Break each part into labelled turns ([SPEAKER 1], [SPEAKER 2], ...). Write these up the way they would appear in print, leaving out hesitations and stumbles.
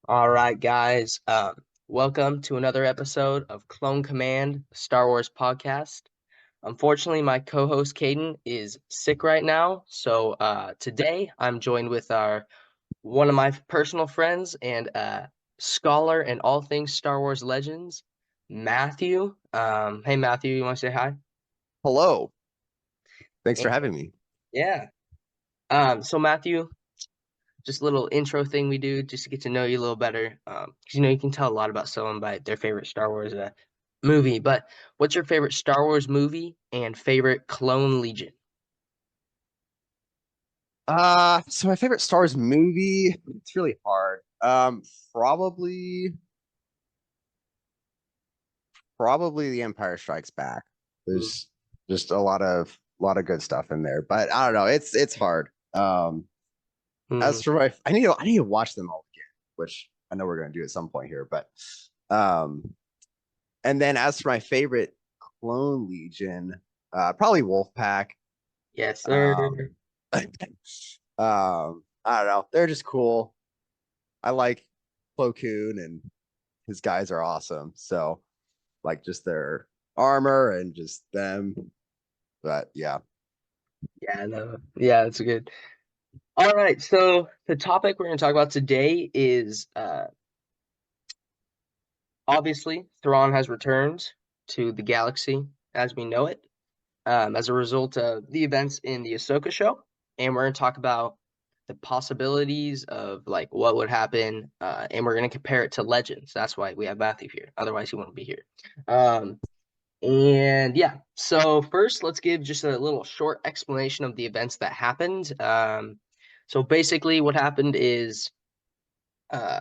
[SPEAKER 1] All right, guys. Welcome to another episode of Clone Command Star Wars podcast. Unfortunately, my co-host Caden is sick right now, so today I'm joined with our one of my personal friends and scholar in all things Star Wars legends, Matthew. Hey, Matthew, you want to say hi?
[SPEAKER 2] Hello. Thanks for
[SPEAKER 1] And,
[SPEAKER 2] having me.
[SPEAKER 1] yeah. So Matthew, just a little intro thing we do just to get to know you a little better. 'Cause you can tell a lot about someone by their favorite Star Wars movie. But what's your favorite Star Wars movie and favorite Clone Legion?
[SPEAKER 2] So my favorite Star Wars movie, it's really hard. Probably probably The Empire Strikes Back. There's just a lot of good stuff in there, but I don't know. It's hard.
[SPEAKER 1] Mm-hmm.
[SPEAKER 2] As for my, I need to watch them all again, which I know we're gonna do at some point here, but um, and then as for my favorite Clone Legion, probably Wolfpack.
[SPEAKER 1] Yes, sir.
[SPEAKER 2] Um, I don't know. They're just cool. I like Plo Koon and his guys are awesome. So like just their armor and just them. But yeah.
[SPEAKER 1] Yeah, no. Yeah, that's good. All right, so the topic we're going to talk about today is obviously Thrawn has returned to the galaxy as we know it, as a result of the events in the Ahsoka show, and we're going to talk about the possibilities of like what would happen, and we're going to compare it to Legends. That's why we have Matthew here. Otherwise, he wouldn't be here. Um, and yeah, so first, let's give just a little short explanation of the events that happened. So basically, what happened is uh,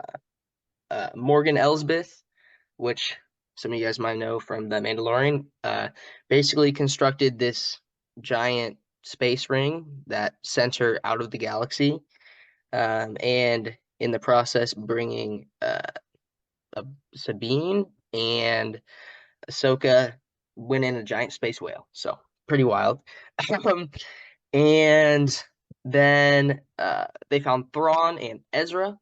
[SPEAKER 1] Morgan Elsbeth, which some of you guys might know from The Mandalorian, basically constructed this giant space ring that sent her out of the galaxy, and in the process, bringing Sabine and Ahsoka went in a giant space whale. So pretty wild. Um, and then they found Thrawn and Ezra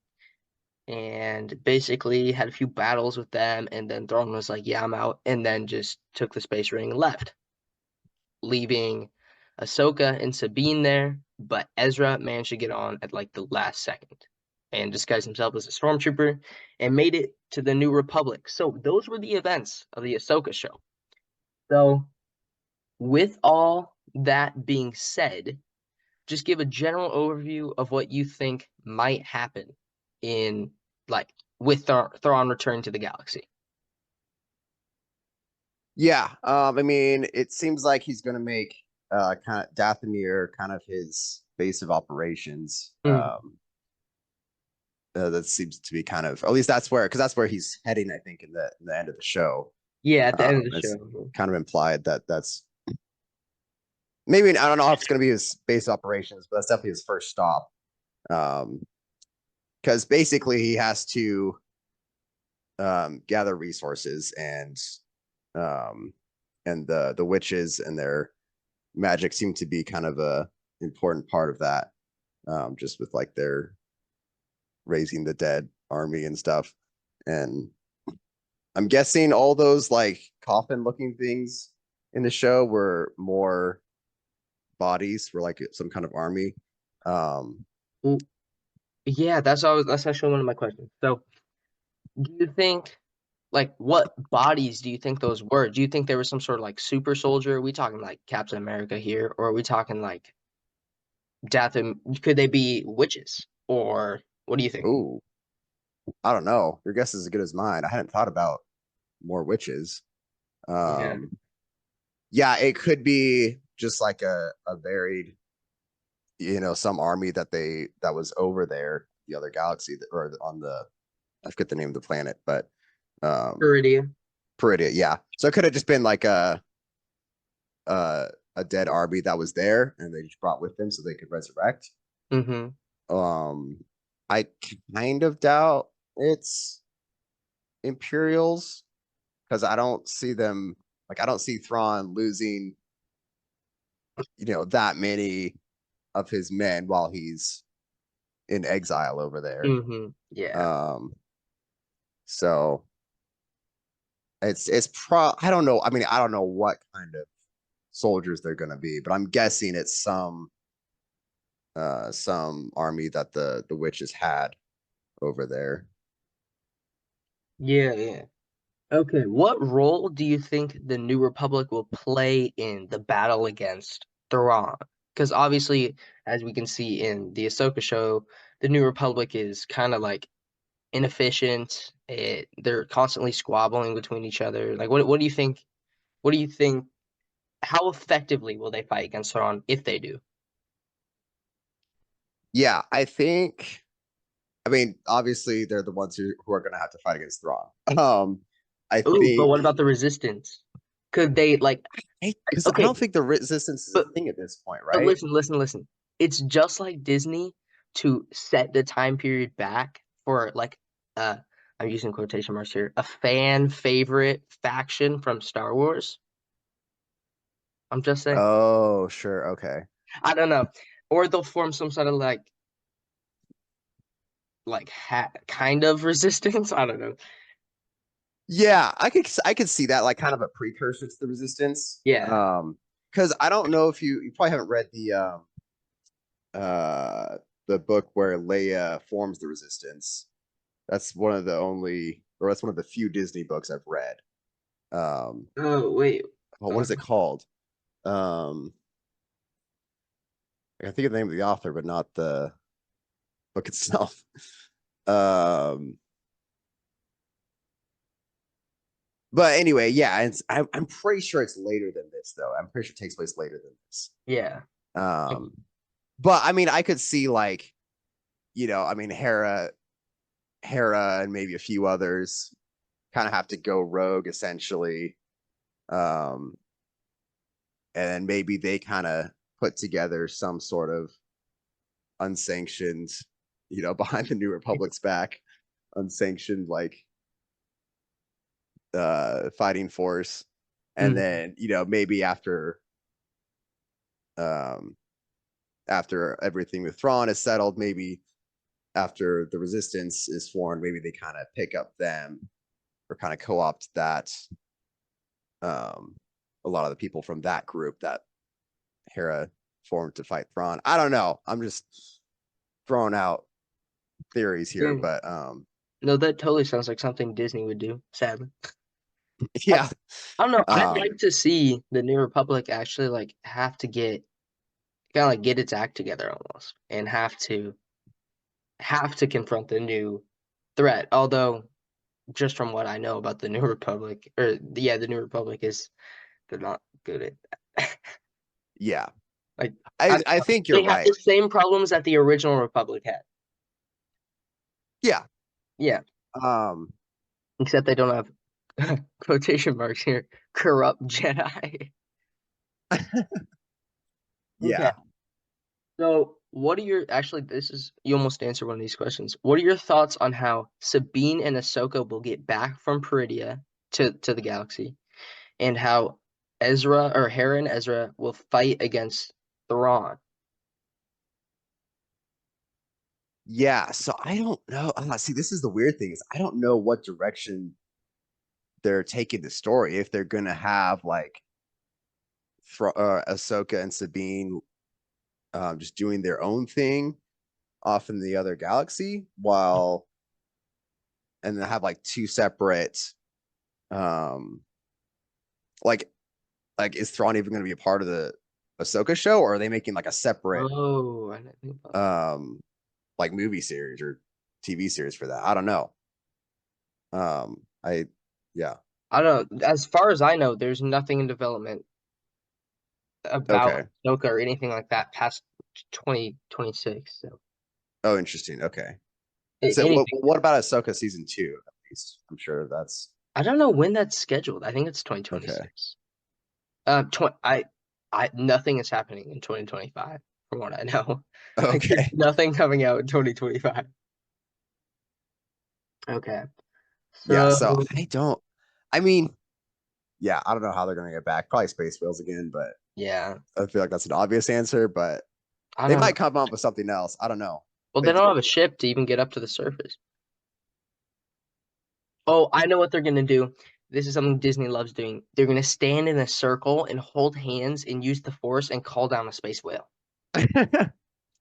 [SPEAKER 1] and basically had a few battles with them. And then Thrawn was like, "Yeah, I'm out," and then just took the space ring and left, leaving Ahsoka and Sabine there. But Ezra managed to get on at like the last second and disguised himself as a stormtrooper and made it to the New Republic. So those were the events of the Ahsoka show. So with all that being said, just give a general overview of what you think might happen in like with Thrawn returning to the galaxy.
[SPEAKER 2] Yeah. I mean, it seems like he's gonna make kind of Dathomir kind of his base of operations.
[SPEAKER 1] Mm.
[SPEAKER 2] That seems to be kind of, at least that's where, because that's where he's heading, I think, in the end of the show.
[SPEAKER 1] Yeah, at the end of the
[SPEAKER 2] It's
[SPEAKER 1] show.
[SPEAKER 2] kind of implied that that's maybe, I don't know if it's going to be his base operations, but that's definitely his first stop. Um, because basically he has to gather resources um, and the witches and their magic seem to be kind of a important part of that. Just with like their raising the dead army and stuff. And I'm guessing all those like coffin looking things in the show were more bodies, were like some kind of army. Um,
[SPEAKER 1] Well, yeah, that's actually one of my questions. So, do you think like what bodies do you think those were? Do you think there was some sort of like super soldier? Are we talking like Captain America here, or are we talking like Dathom? Could they be witches, or what do you think?
[SPEAKER 2] oh, I don't know. Your guess is as good as mine. I hadn't thought about more witches.
[SPEAKER 1] Yeah.
[SPEAKER 2] Um, yeah, it could be just like a varied, some army that was over there, the other galaxy or on the, I forget the name of the planet, but um
[SPEAKER 1] Iridia.
[SPEAKER 2] Peridia, yeah. So it could have just been like a dead army that was there and they just brought with them so they could resurrect.
[SPEAKER 1] Mm-hmm.
[SPEAKER 2] Um I kind of doubt it's Imperials because I don't see them, like I don't see Thrawn losing, that many of his men while he's in exile over there.
[SPEAKER 1] Mm-hmm. Yeah.
[SPEAKER 2] Um So it's pro. I don't know. I mean, I don't know what kind of soldiers they're going to be, but I'm guessing it's some army that the witches had over there.
[SPEAKER 1] Yeah, yeah. Okay, what role do you think the New Republic will play in the battle against Thrawn? Because obviously, as we can see in the Ahsoka show, the New Republic is kind of like inefficient. They're constantly squabbling between each other. Like, what do you think? What do you think? How effectively will they fight against Thrawn if they do?
[SPEAKER 2] Yeah, I think. I mean, obviously, they're the ones who are going to have to fight against Thrawn. I
[SPEAKER 1] Ooh, but
[SPEAKER 2] think
[SPEAKER 1] what about the Resistance? Could they like?
[SPEAKER 2] because I
[SPEAKER 1] Okay,
[SPEAKER 2] don't think the resistance is a
[SPEAKER 1] but
[SPEAKER 2] thing at this point,
[SPEAKER 1] But
[SPEAKER 2] right?
[SPEAKER 1] listen, listen, listen. It's just like Disney to set the time period back for like uh I'm using quotation marks here, a fan favorite faction from Star Wars. I'm just saying.
[SPEAKER 2] Oh, sure, okay.
[SPEAKER 1] I don't know. Or they'll form some sort of like ha kind of resistance. I don't know.
[SPEAKER 2] Yeah, I could see that like kind of a precursor to the resistance.
[SPEAKER 1] Yeah.
[SPEAKER 2] Because I don't know if you probably haven't read uh the book where Leia forms the resistance. That's one of the only or that's one of the few Disney books I've read. Um,
[SPEAKER 1] Oh, wait.
[SPEAKER 2] well, what
[SPEAKER 1] Uh,
[SPEAKER 2] is it called? Um, I think of the name of the author, but not the book itself. Um, but anyway, yeah, I'm pretty sure it's later than this, though. I'm pretty sure it takes place later than this.
[SPEAKER 1] yeah.
[SPEAKER 2] Um, but I mean, I could see like, I mean, Hera, and maybe a few others kind of have to go rogue essentially. Um, and maybe they kind of put together some sort of unsanctioned, behind the New Republic's back, unsanctioned like fighting force. And
[SPEAKER 1] Mm.
[SPEAKER 2] then, maybe um after everything with Thrawn is settled, maybe after the resistance is formed, maybe they kind of pick up them or kind of co-opt that um a lot of the people from that group that Hera formed to fight Thrawn. I don't know. I'm just throwing out theories here,
[SPEAKER 1] Mm.
[SPEAKER 2] but
[SPEAKER 1] No, that totally sounds like something Disney would do, sadly. I,
[SPEAKER 2] yeah.
[SPEAKER 1] I don't know. I'd
[SPEAKER 2] Um
[SPEAKER 1] like to see the New Republic actually like have to get kind of like get its act together almost and have to confront the new threat. Although just from what I know about the New Republic or yeah, the New Republic is they're not good at that.
[SPEAKER 2] yeah.
[SPEAKER 1] Like
[SPEAKER 2] I
[SPEAKER 1] I,
[SPEAKER 2] I think you're
[SPEAKER 1] they have
[SPEAKER 2] right.
[SPEAKER 1] the same problems that the original Republic had.
[SPEAKER 2] Yeah.
[SPEAKER 1] Yeah,
[SPEAKER 2] Um
[SPEAKER 1] except they don't have quotation marks here corrupt Jedi. Okay.
[SPEAKER 2] yeah.
[SPEAKER 1] So, what are your actually? This is you almost answered one of these questions. What are your thoughts on how Sabine and Ahsoka will get back from Peridia to the galaxy, and how Ezra or Hera and Ezra will fight against Thrawn?
[SPEAKER 2] Yeah, so I don't know. See, this is the weird thing is I don't know what direction they're taking the story. If they're gonna have like Ahsoka and Sabine just doing their own thing off in the other galaxy, while and then have like two separate, um, like is Thrawn even gonna be a part of the Ahsoka show, or are they making like a separate
[SPEAKER 1] Oh, I didn't think about that.
[SPEAKER 2] um like movie series or TV series for that? I don't know. I yeah.
[SPEAKER 1] I don't know. As far as I know, there's nothing in development about
[SPEAKER 2] Okay.
[SPEAKER 1] Ahsoka or anything like that past 2026. So,
[SPEAKER 2] Oh, interesting. Okay. So
[SPEAKER 1] anything.
[SPEAKER 2] what about Ahsoka season two? At least I'm sure that's
[SPEAKER 1] I don't know when that's scheduled. I think it's
[SPEAKER 2] okay.
[SPEAKER 1] 2026. Nothing is happening in 2025, from what I know. Like, there's
[SPEAKER 2] Okay.
[SPEAKER 1] nothing coming out in 2025. Okay,
[SPEAKER 2] Yeah.
[SPEAKER 1] so
[SPEAKER 2] So I don't. I mean, yeah, I don't know how they're gonna get back. Probably space whales again, but
[SPEAKER 1] yeah,
[SPEAKER 2] I feel like that's an obvious answer. But
[SPEAKER 1] I
[SPEAKER 2] they
[SPEAKER 1] don't
[SPEAKER 2] might
[SPEAKER 1] know.
[SPEAKER 2] come up with something else. I don't know.
[SPEAKER 1] Well, they
[SPEAKER 2] It,
[SPEAKER 1] don't have a ship to even get up to the surface. Oh, I know what they're gonna do. This is something Disney loves doing. They're gonna stand in a circle and hold hands and use the force and call down a space whale.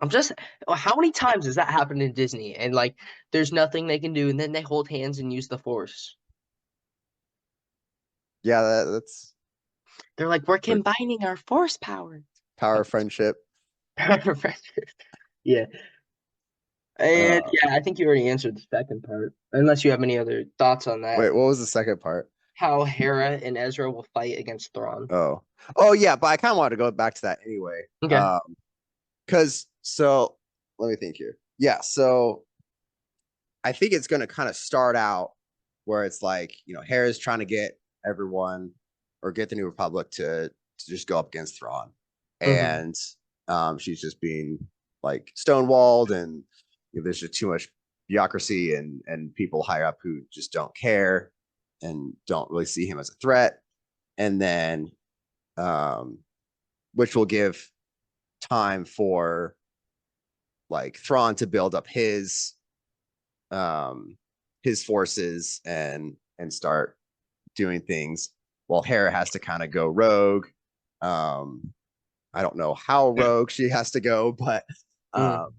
[SPEAKER 1] I'm just, how many times has that happened in Disney? And like, there's nothing they can do, and then they hold hands and use the force.
[SPEAKER 2] Yeah, that's
[SPEAKER 1] They're like, we're
[SPEAKER 2] for
[SPEAKER 1] combining our force powers.
[SPEAKER 2] power of friendship.
[SPEAKER 1] Yeah. And
[SPEAKER 2] Uh,
[SPEAKER 1] yeah, I think you already answered the second part, unless you have any other thoughts on that.
[SPEAKER 2] wait, what was the second part?
[SPEAKER 1] How Hera and Ezra will fight against Thrawn.
[SPEAKER 2] Oh, oh yeah, but I kind of wanted to go back to that anyway.
[SPEAKER 1] Okay.
[SPEAKER 2] Because so let me think here. Yeah, so I think it's going to kind of start out where it's like, Hera's trying to get everyone or get the New Republic to just go up against Thrawn.
[SPEAKER 1] Hmm.
[SPEAKER 2] And she's just being like stonewalled, and there's just too much bureaucracy and people higher up who just don't care and don't really see him as a threat. And then, um, which will give time for like Thrawn to build up um his forces and start doing things while Hera has to kind of go rogue. Um I don't know how rogue she has to go, but um
[SPEAKER 1] Mm.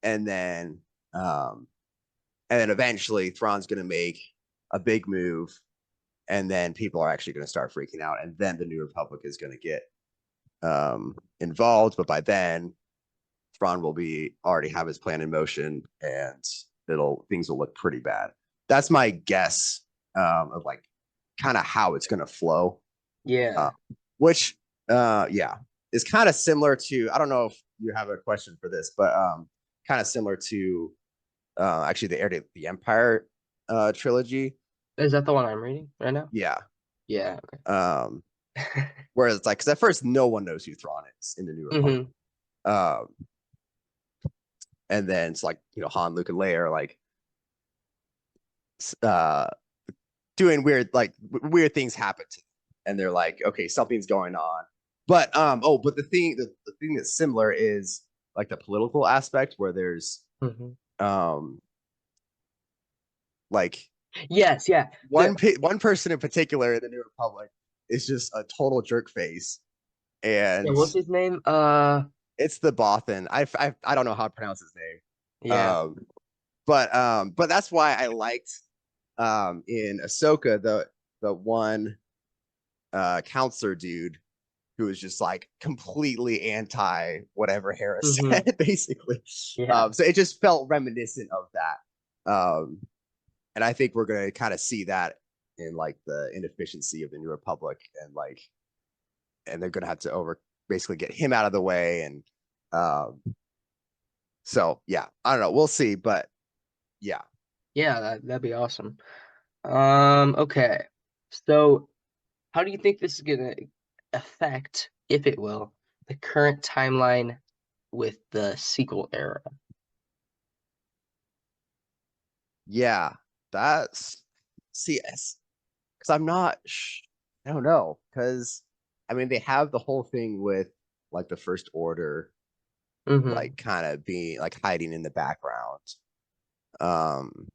[SPEAKER 2] and then um and then eventually Thrawn's gonna make a big move, and then people are actually gonna start freaking out, and then the New Republic is gonna get involved. But by then Thrawn will be already have his plan in motion, and things will look pretty bad. That's my guess of like kind of how it's going to flow. Uh,
[SPEAKER 1] Yeah.
[SPEAKER 2] which yeah, is kind of similar to, I don't know if you have a question for this, but kind of similar to actually the Heir to the Empire trilogy.
[SPEAKER 1] Is that the one I'm reading right now?
[SPEAKER 2] Yeah.
[SPEAKER 1] Yeah.
[SPEAKER 2] Um,
[SPEAKER 1] Okay.
[SPEAKER 2] whereas it's like, because at first no one knows who Thrawn is in the New Republic.
[SPEAKER 1] Hmm.
[SPEAKER 2] Um, and then it's like, Han, Luke, and Leia are like uh doing weird things happen to them, and they're like, okay, something's going on. But but the thing that's similar is like the political aspect, where there's
[SPEAKER 1] Hmm.
[SPEAKER 2] um like
[SPEAKER 1] Yes. Yeah. The
[SPEAKER 2] one person in particular in the New Republic is just a total jerk face,
[SPEAKER 1] yeah.
[SPEAKER 2] and
[SPEAKER 1] What's his name?
[SPEAKER 2] it's the Bothan. I don't know how to pronounce his name.
[SPEAKER 1] Yeah.
[SPEAKER 2] But that's why I liked in Ahsoka the one counselor dude who was just like completely anti whatever Harris
[SPEAKER 1] Hmm.
[SPEAKER 2] said, basically.
[SPEAKER 1] Yeah.
[SPEAKER 2] So it just felt reminiscent of that. And I think we're gonna kind of see that in like the inefficiency of the New Republic, and they're gonna have to over basically get him out of the way. And so yeah, I don't know. We'll see, but yeah.
[SPEAKER 1] Yeah. That'd be awesome. Okay. So, how do you think this is gonna affect, if it will, the current timeline with the sequel era?
[SPEAKER 2] Yeah, that's CS. Because I don't know. Because I mean, they have the whole thing with like the First Order,
[SPEAKER 1] Hmm.
[SPEAKER 2] like kind of being like hiding in the background. Um,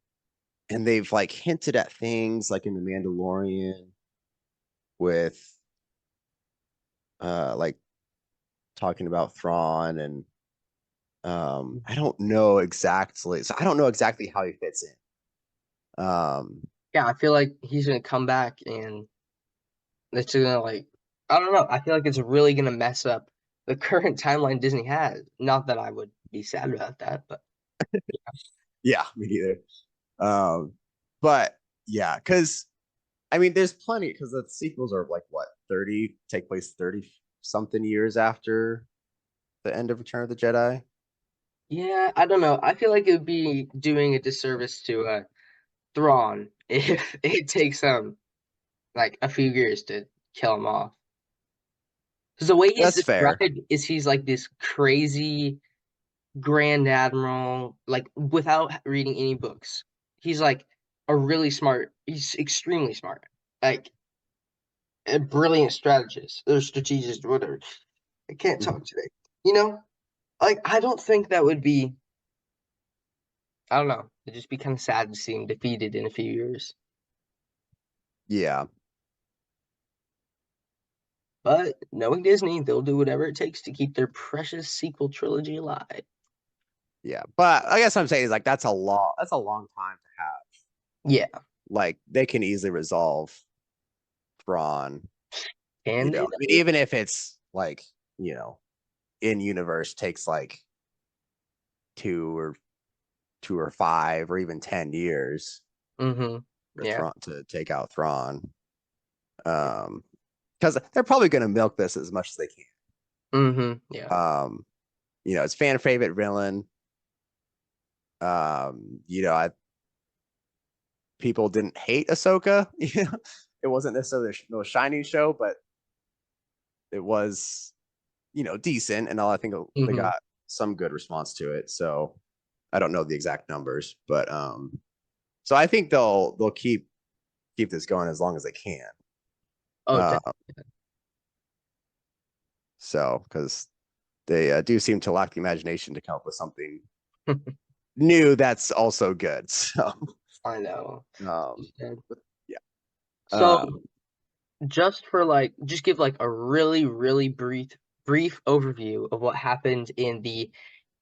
[SPEAKER 2] and they've like hinted at things like in the Mandalorian with like talking about Thrawn, and I don't know exactly. So I don't know exactly how he fits in.
[SPEAKER 1] Yeah, I feel like he's gonna come back and it's gonna like, I don't know. I feel like it's really gonna mess up the current timeline Disney has. Not that I would be sad about that, but
[SPEAKER 2] Yeah, me neither. Um, but yeah, because I mean, there's plenty because the sequels are like what 30 take place 30 something years after the end of Return of the Jedi.
[SPEAKER 1] yeah, I don't know. I feel like it would be doing a disservice to Thrawn if it takes like a few years to kill him off. Because the way he's
[SPEAKER 2] That's fair.
[SPEAKER 1] described is he's like this crazy Grand Admiral, like without reading any books. He's like he's extremely smart, like a brilliant strategist or strategist, whatever. I can't
[SPEAKER 2] Mhm.
[SPEAKER 1] talk today. You know, like I don't think that would be I don't know. It'd just be kind of sad to see him defeated in a few years.
[SPEAKER 2] Yeah,
[SPEAKER 1] But knowing Disney, they'll do whatever it takes to keep their precious sequel trilogy alive.
[SPEAKER 2] yeah. But I guess what I'm saying is like that's a long time to have.
[SPEAKER 1] Yeah.
[SPEAKER 2] Like they can easily resolve Thrawn.
[SPEAKER 1] Can they
[SPEAKER 2] I mean,
[SPEAKER 1] though?
[SPEAKER 2] even if it's like in universe takes like two or 5 or even 10 years
[SPEAKER 1] Mm-hmm.
[SPEAKER 2] for
[SPEAKER 1] Yeah.
[SPEAKER 2] Thrawn to take out Thrawn. Because they're probably going to milk this as much as they
[SPEAKER 1] Mm-hmm. Yeah.
[SPEAKER 2] can. It's fan favorite villain. People didn't hate Ahsoka. It wasn't necessarily the most shining show, but it was decent, and all. I think they
[SPEAKER 1] Mm-hmm.
[SPEAKER 2] got some good response to it. So I don't know the exact numbers, but so I think they'll keep this going as long as they can.
[SPEAKER 1] Oh,
[SPEAKER 2] Uh, so because they do seem to lack the imagination to come up with something new that's also good. So
[SPEAKER 1] I know.
[SPEAKER 2] um, but yeah,
[SPEAKER 1] So
[SPEAKER 2] um,
[SPEAKER 1] just give like a really, really brief overview of what happened in the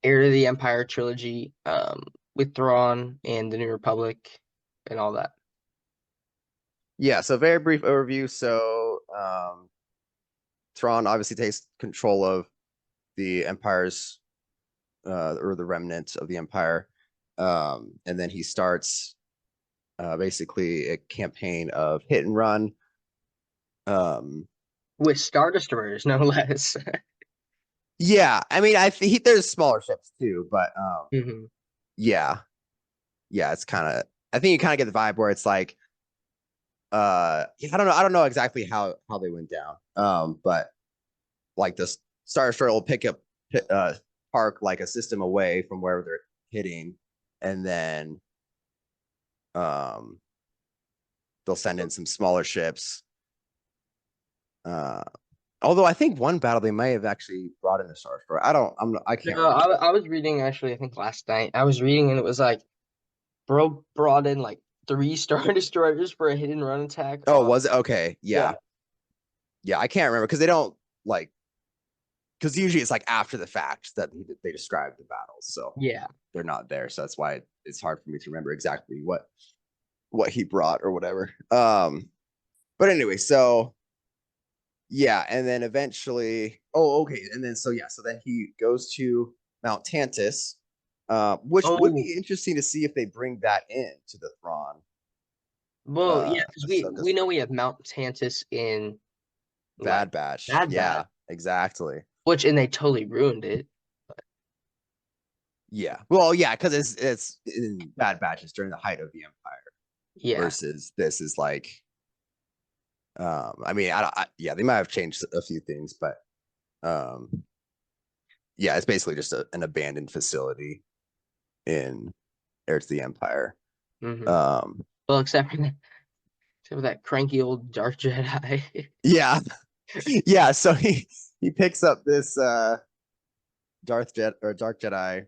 [SPEAKER 1] Heir to the Empire trilogy, with Thrawn and the New Republic and all that.
[SPEAKER 2] yeah. So very brief overview. So Thrawn obviously takes control of the Empire's or the remnant of the Empire, and then he starts basically a campaign of hit and run. Um,
[SPEAKER 1] With Star Destroyers, no less.
[SPEAKER 2] yeah, I mean, there's smaller ships too, but
[SPEAKER 1] Hmm.
[SPEAKER 2] yeah, yeah, it's kind of. I think you kind of get the vibe where it's like, yeah, I don't know exactly how they went down, but like this Star Destroyer will pick up park like a system away from wherever they're hitting, and then um they'll send in some smaller ships. Uh, Although I think one battle they may have actually brought in a Star Destroyer. I can't
[SPEAKER 1] No,
[SPEAKER 2] remember.
[SPEAKER 1] I was reading actually, I think last night. I was reading and it was like bro brought in like three Star Destroyers for a hit and run attack
[SPEAKER 2] Oh,
[SPEAKER 1] on.
[SPEAKER 2] was it? Okay.
[SPEAKER 1] Yeah,
[SPEAKER 2] Yeah. Yeah. I can't remember because they don't like, because usually it's like after the fact that they describe the battles. So
[SPEAKER 1] yeah.
[SPEAKER 2] they're not there. So that's why it's hard for me to remember exactly what he brought or whatever. But anyway, so yeah. And then eventually, oh, okay. And then, so yeah. So then he goes to Mount Tantus, which would
[SPEAKER 1] Oh,
[SPEAKER 2] be interesting to see if they bring that in to the Thrawn
[SPEAKER 1] well, yeah, because we
[SPEAKER 2] Ahsoka's
[SPEAKER 1] know we have Mount Tantus in like
[SPEAKER 2] Bad Batch.
[SPEAKER 1] Bad Batch,
[SPEAKER 2] Yeah, exactly.
[SPEAKER 1] which and they totally ruined it.
[SPEAKER 2] Yeah. Well, yeah, because it's in Bad Batches during the height of the Empire
[SPEAKER 1] Yeah.
[SPEAKER 2] versus this is like, I mean, yeah, they might have changed a few things, but um, yeah, it's basically just an abandoned facility in Heir to the Empire.
[SPEAKER 1] Hmm.
[SPEAKER 2] Um,
[SPEAKER 1] Well, except for that cranky old Dark Jedi.
[SPEAKER 2] yeah, yeah. So he picks up this Dark Jedi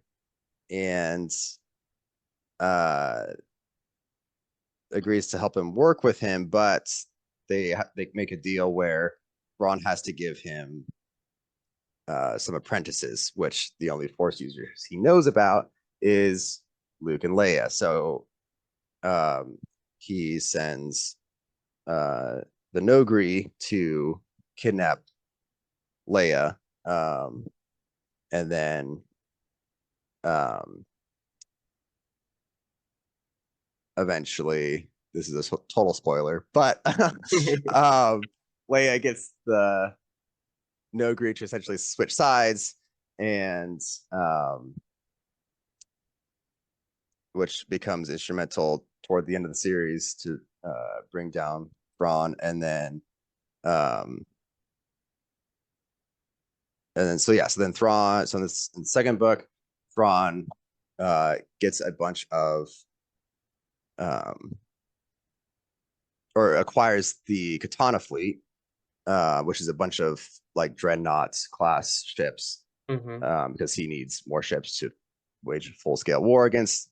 [SPEAKER 2] and uh agrees to help him work with him, but they make a deal where Ron has to give him some apprentices, which the only Force users he knows about is Luke and Leia. So um, he sends the Nogri to kidnap Leia, and then um, eventually, this is a total spoiler, but Leia gets the Nogri to essentially switch sides, and which becomes instrumental toward the end of the series to bring down Thrawn, um, and then so yeah, so then Thrawn. So in the second book, Thrawn gets a bunch of um, or acquires the Katana fleet, which is a bunch of like dreadnought class ships,
[SPEAKER 1] Hmm.
[SPEAKER 2] because he needs more ships to wage a full scale war against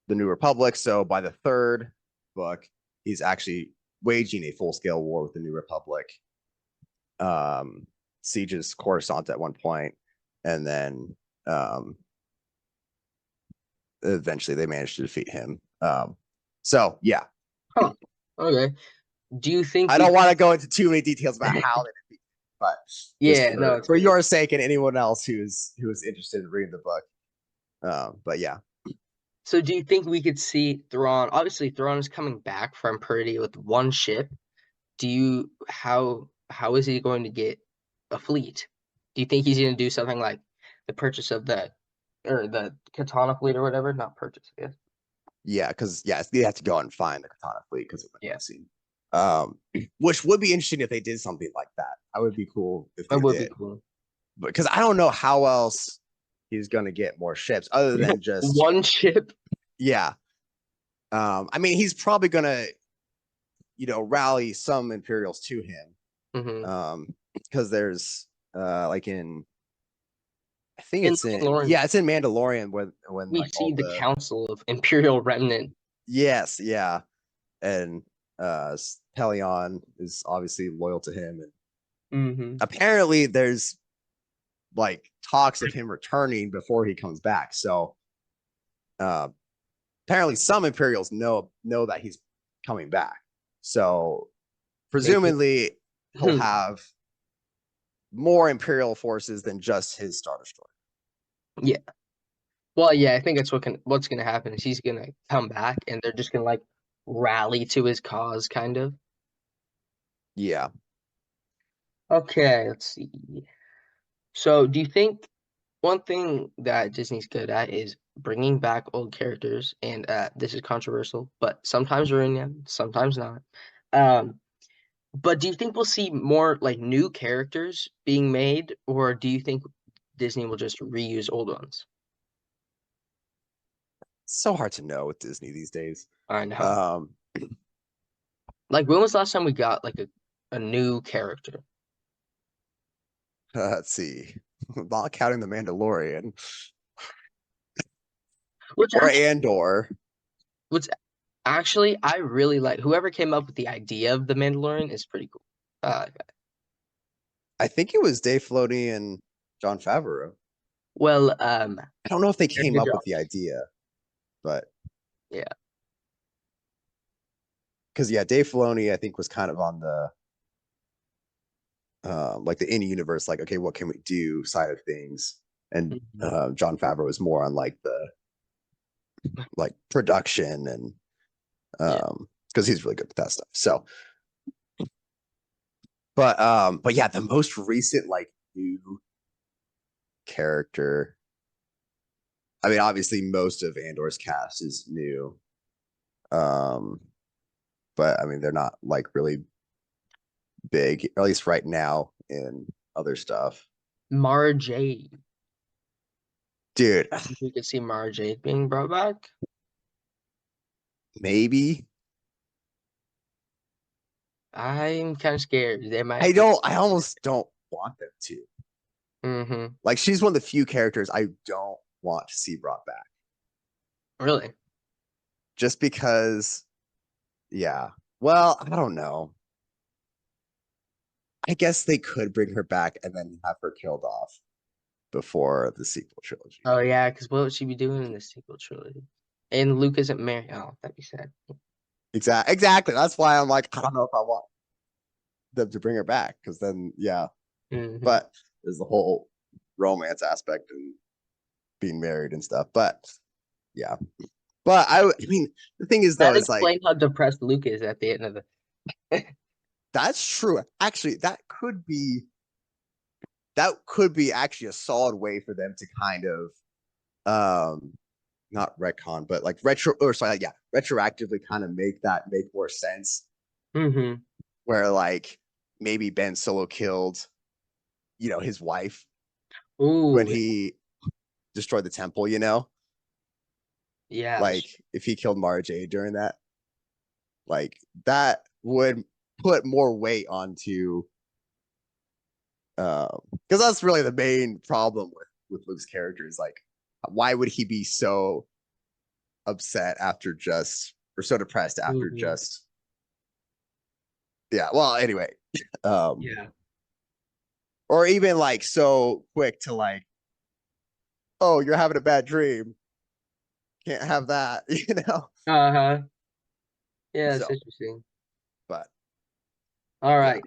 [SPEAKER 2] the New Republic. So by the third book, he's actually waging a full scale war with the New Republic. Sieges Coruscant at one point, and then eventually they managed to defeat him. So yeah,
[SPEAKER 1] Huh. Okay. Do you think
[SPEAKER 2] I
[SPEAKER 1] we
[SPEAKER 2] don't
[SPEAKER 1] could?
[SPEAKER 2] want to go into too many details about how they defeat him, but just
[SPEAKER 1] Yeah, no,
[SPEAKER 2] for your sake and anyone else who's interested in reading the book. But yeah,
[SPEAKER 1] so do you think we could see Thrawn? Obviously, Thrawn is coming back from Purdy with one ship. Do you how is he going to get a fleet? Do you think he's going to do something like the purchase of the Katana fleet or whatever? Not purchase, I guess.
[SPEAKER 2] yeah, because they have to go and find the Katana fleet because it went
[SPEAKER 1] Yeah,
[SPEAKER 2] missing. Which would be interesting if they did something like that. That would be cool if
[SPEAKER 1] that
[SPEAKER 2] they
[SPEAKER 1] would be
[SPEAKER 2] did,
[SPEAKER 1] cool.
[SPEAKER 2] because I don't know how else he's gonna get more ships other than just
[SPEAKER 1] One ship.
[SPEAKER 2] yeah. I mean, he's probably gonna rally some Imperials to him.
[SPEAKER 1] Hmm.
[SPEAKER 2] Because there's like in I think
[SPEAKER 1] In
[SPEAKER 2] it's in
[SPEAKER 1] Mandalorian,
[SPEAKER 2] it's in Mandalorian when
[SPEAKER 1] we
[SPEAKER 2] like
[SPEAKER 1] see
[SPEAKER 2] all
[SPEAKER 1] the
[SPEAKER 2] the
[SPEAKER 1] Council of Imperial Remnant.
[SPEAKER 2] yes, yeah, and Pelion is obviously loyal to him, and
[SPEAKER 1] Hmm.
[SPEAKER 2] apparently there's like talks of him returning before he comes back. So uh, apparently some Imperials know that he's coming back. So
[SPEAKER 1] Making
[SPEAKER 2] presumably he'll have more Imperial forces than just his Star Destroyer.
[SPEAKER 1] yeah. Well, yeah, I think that's what's gonna happen is he's gonna come back and they're just gonna like rally to his cause, kind of.
[SPEAKER 2] Yeah.
[SPEAKER 1] Okay, let's see. So, do you think one thing that Disney's good at is bringing back old characters, and this is controversial, but sometimes ruining them, sometimes not. Um, but do you think we'll see more like new characters being made, or do you think Disney will just reuse old ones?
[SPEAKER 2] It's so hard to know with Disney these days.
[SPEAKER 1] I know.
[SPEAKER 2] Um,
[SPEAKER 1] Like, when was the last time we got like a new character?
[SPEAKER 2] let's see. Not counting the Mandalorian
[SPEAKER 1] Which
[SPEAKER 2] or
[SPEAKER 1] actually,
[SPEAKER 2] Andor.
[SPEAKER 1] which actually, I really like. Whoever came up with the idea of the Mandalorian is pretty cool. Uh,
[SPEAKER 2] I think it was Dave Filoni and John Favreau.
[SPEAKER 1] well,
[SPEAKER 2] I don't know if they
[SPEAKER 1] they're
[SPEAKER 2] came
[SPEAKER 1] good
[SPEAKER 2] up with the
[SPEAKER 1] jobs.
[SPEAKER 2] idea, but
[SPEAKER 1] Yeah.
[SPEAKER 2] because Dave Filoni I think was kind of on the like the in universe, like okay, what can we do side of things, and
[SPEAKER 1] Mhm.
[SPEAKER 2] John Favreau was more on like the like production and
[SPEAKER 1] Yeah.
[SPEAKER 2] because he's really good with that stuff. So, but yeah, the most recent like new character. I mean, obviously most of Andor's cast is new. Um, but I mean they're not like really big, or at least right now in other stuff.
[SPEAKER 1] Mara Jade.
[SPEAKER 2] Dude,
[SPEAKER 1] We could see Mara Jade being brought back.
[SPEAKER 2] maybe
[SPEAKER 1] I'm kind of scared. They might.
[SPEAKER 2] I almost don't want them to.
[SPEAKER 1] Mm-hmm.
[SPEAKER 2] Like she's one of the few characters I don't want to see brought back.
[SPEAKER 1] Really?
[SPEAKER 2] Just because yeah. Well, I don't know. I guess they could bring her back and then have her killed off before the sequel trilogy.
[SPEAKER 1] Oh yeah, because what would she be doing in the sequel trilogy? And Luke isn't married. Oh, that'd be sad.
[SPEAKER 2] Exactly. That's why I'm like, I don't know if I want them to bring her back because then yeah.
[SPEAKER 1] Hmm.
[SPEAKER 2] But there's the whole romance aspect and being married and stuff. But yeah. But I mean, the thing is though,
[SPEAKER 1] That
[SPEAKER 2] is like
[SPEAKER 1] explains how depressed Luke is at the end of the.
[SPEAKER 2] that's true. Actually, that could be actually a solid way for them to kind of not retcon, but like retroactively kind of make more sense.
[SPEAKER 1] Hmm.
[SPEAKER 2] Where like maybe Ben Solo killed, his wife when
[SPEAKER 1] Ooh,
[SPEAKER 2] he destroyed the temple.
[SPEAKER 1] yeah.
[SPEAKER 2] Like if he killed Mara Jade during that, like that would put more weight onto because that's really the main problem with Luke's character is like why would he be so upset after just or so depressed after
[SPEAKER 1] Hmm.
[SPEAKER 2] just yeah. Well, anyway, um,
[SPEAKER 1] Yeah.
[SPEAKER 2] or even like so quick to like, oh, you're having a bad dream, can't have that, you know.
[SPEAKER 1] Uh-huh. Yeah, it's
[SPEAKER 2] So,
[SPEAKER 1] interesting.
[SPEAKER 2] but
[SPEAKER 1] All
[SPEAKER 2] yeah,
[SPEAKER 1] right.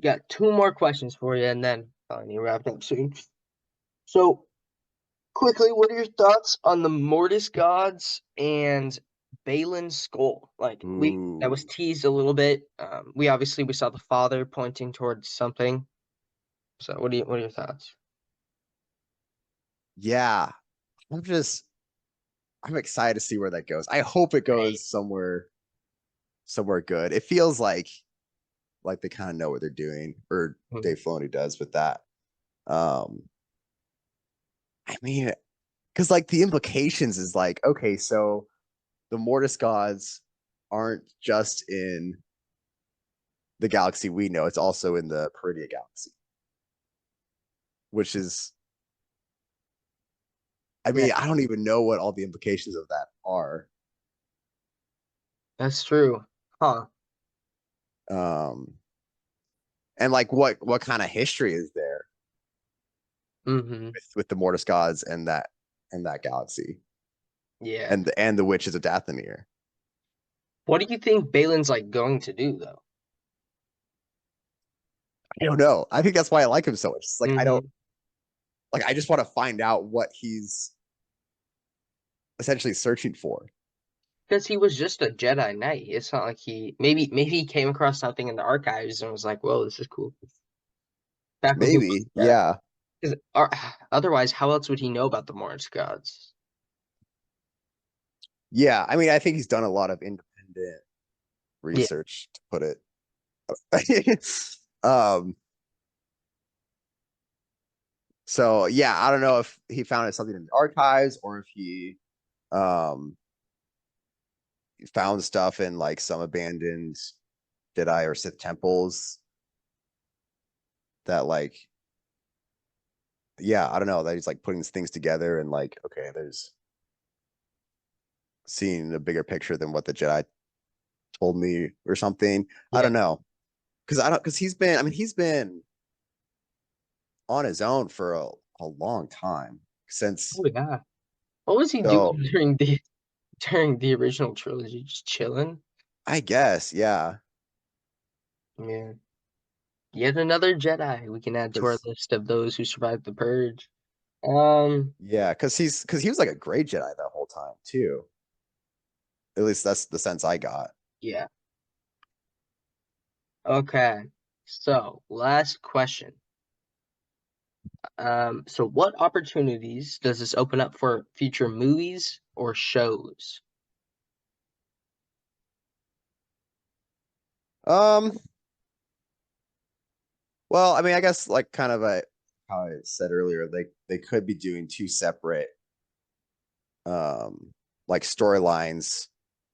[SPEAKER 1] Got two more questions for you, and then I need to wrap it up soon. So, quickly, what are your thoughts on the Mortis gods and Balin's skull? Like we that was
[SPEAKER 2] ooh,
[SPEAKER 1] teased a little bit. We saw the father pointing towards something. So, what are your thoughts?
[SPEAKER 2] yeah. I'm just I'm excited to see where that goes. I hope it
[SPEAKER 1] Right.
[SPEAKER 2] goes somewhere good. It feels like they kind of know what they're doing, or
[SPEAKER 1] Mhm.
[SPEAKER 2] Dave Filoni does with that. Um, I mean, because like the implications is like, okay, so the Mortis gods aren't just in the galaxy we know; it's also in the Peridia galaxy, which is, I
[SPEAKER 1] Yeah,
[SPEAKER 2] mean, I don't even know what all the implications of that are.
[SPEAKER 1] that's true. Huh.
[SPEAKER 2] Um, and like what kind of history is there
[SPEAKER 1] Mm-hmm.
[SPEAKER 2] with the Mortis gods and that galaxy
[SPEAKER 1] Yeah.
[SPEAKER 2] and the witches of Dathomir?
[SPEAKER 1] What do you think Balin's like going to do though?
[SPEAKER 2] I don't know. I think that's why I like him so much. It's like I don't
[SPEAKER 1] Mm-hmm.
[SPEAKER 2] like I just want to find out what he's essentially searching for.
[SPEAKER 1] Because he was just a Jedi Knight. It's not like maybe he came across something in the archives and was like, "Whoa, this is cool." Back when he was
[SPEAKER 2] Maybe,
[SPEAKER 1] a Jedi.
[SPEAKER 2] yeah.
[SPEAKER 1] 'Cause, otherwise, how else would he know about the Morris gods?
[SPEAKER 2] Yeah, I mean, I think he's done a lot of independent
[SPEAKER 1] Yeah,
[SPEAKER 2] research to put it. um, so yeah, I don't know if he found something in the archives or if he um found stuff in like some abandoned Jedi or Sith temples that like yeah, I don't know, that he's like putting things together and like, okay, there's seeing a bigger picture than what the Jedi told me or something. I
[SPEAKER 1] yeah.
[SPEAKER 2] don't know. Because he's been I mean, he's been on his own for a long time since
[SPEAKER 1] Oh yeah. What was he doing
[SPEAKER 2] so
[SPEAKER 1] during the original trilogy? Just chilling.
[SPEAKER 2] I guess, yeah.
[SPEAKER 1] Yeah. Yet another Jedi we can add to our
[SPEAKER 2] Because
[SPEAKER 1] list of those who survived the purge. Um,
[SPEAKER 2] yeah, because he was like a great Jedi that whole time too. At least that's the sense I got.
[SPEAKER 1] yeah. Okay. So, last question. So what opportunities does this open up for future movies or shows?
[SPEAKER 2] Um, well, I mean, I guess like kind of a how I said earlier, they could be doing two separate um like storylines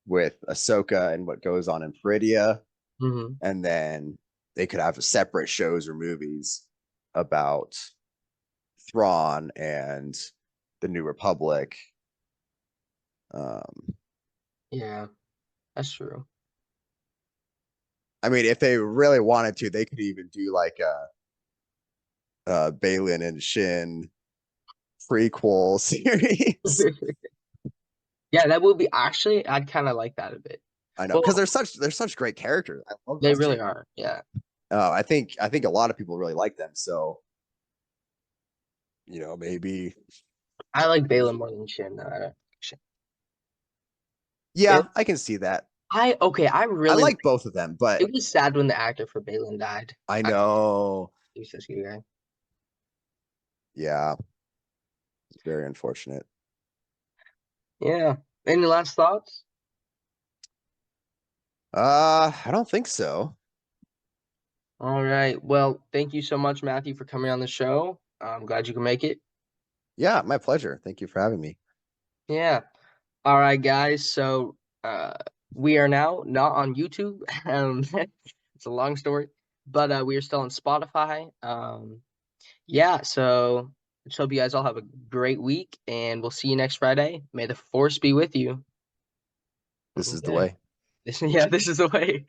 [SPEAKER 2] with Ahsoka and what goes on in Peridia,
[SPEAKER 1] Hmm.
[SPEAKER 2] and then they could have separate shows or movies about Thrawn and the New Republic. Um,
[SPEAKER 1] Yeah, that's true.
[SPEAKER 2] I mean, if they really wanted to, they could even do like a Balin and Shin prequel series.
[SPEAKER 1] Yeah, that would be actually, I'd kind of like that a bit.
[SPEAKER 2] I know because
[SPEAKER 1] Well,
[SPEAKER 2] they're such great characters. I love
[SPEAKER 1] they
[SPEAKER 2] those
[SPEAKER 1] really
[SPEAKER 2] two.
[SPEAKER 1] are. Yeah.
[SPEAKER 2] I think a lot of people really like them. So you know, maybe
[SPEAKER 1] I like Balin more than Shin. Though. I don't- Shin. It,
[SPEAKER 2] yeah, I can see that.
[SPEAKER 1] okay, I
[SPEAKER 2] I
[SPEAKER 1] really,
[SPEAKER 2] like both of them, but
[SPEAKER 1] it was sad when the actor for Balin died.
[SPEAKER 2] I
[SPEAKER 1] I,
[SPEAKER 2] know,
[SPEAKER 1] he was such a good guy.
[SPEAKER 2] yeah, it's very unfortunate.
[SPEAKER 1] Yeah. Any last thoughts?
[SPEAKER 2] I don't think so.
[SPEAKER 1] All right. Well, thank you so much, Matthew, for coming on the show. I'm glad you could make it.
[SPEAKER 2] Yeah, my pleasure. Thank you for having me.
[SPEAKER 1] Yeah. All right, guys. So we are now not on YouTube. It's a long story, but we are still on Spotify. Yeah. So just hope you guys all have a great week, and we'll see you next Friday. May the force be with you.
[SPEAKER 2] This is the
[SPEAKER 1] Okay.
[SPEAKER 2] way.
[SPEAKER 1] Yeah, this is the way.